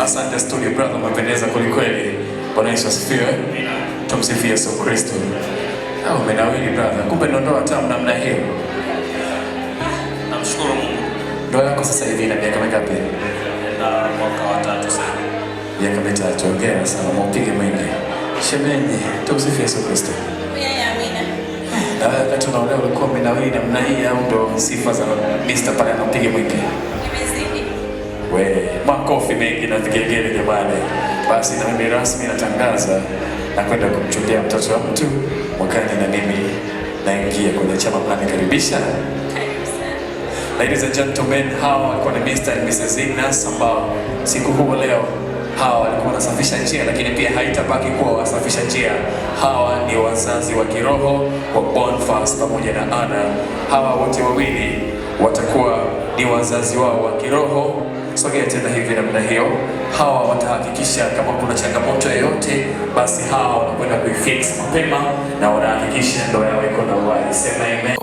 Asante studio brother, umependeza kweli. Bwana Yesu asifiwe. Tumsifie Yesu Kristo. Umenawiri brother. Kumbe ndo ndoa tamu namna hiyo. Namshukuru Mungu. Ndoa yako sasa hivi ina miaka mingapi? Na mwaka wa 3 sasa. Miaka 3. Hongera sana, mpige mwingi. Shemeji, tumsifie Yesu Kristo. Amina. Wakati unaolewa ulikuwa umenawiri namna hii au ndo sifa za Mr. pale anapiga mwingi? Nimezidi. Makofi mengi na vigegele jamani. Basi na mimi rasmi natangaza na kwenda kumchumbia mtoto wa mtu mwakani, na mimi naingia kwenye chama mnanikaribisha. Ladies and gentlemen, hawa walikuwa ni Mr. and Mrs. Ignas ambao siku huu leo hawa walikuwa wanasafisha njia, lakini pia haitabaki kuwa wasafisha njia. Hawa ni wazazi wa kiroho wa Boniface pamoja na Anna. Hawa wote wawili watakuwa ni wazazi wao wa kiroho. Sogea tena hivi namna hiyo. Hawa watahakikisha kama kuna changamoto yoyote, basi hawa wanakwenda kuifix mapema na wanahakikisha ndoa yao iko na uhai. Sema amen.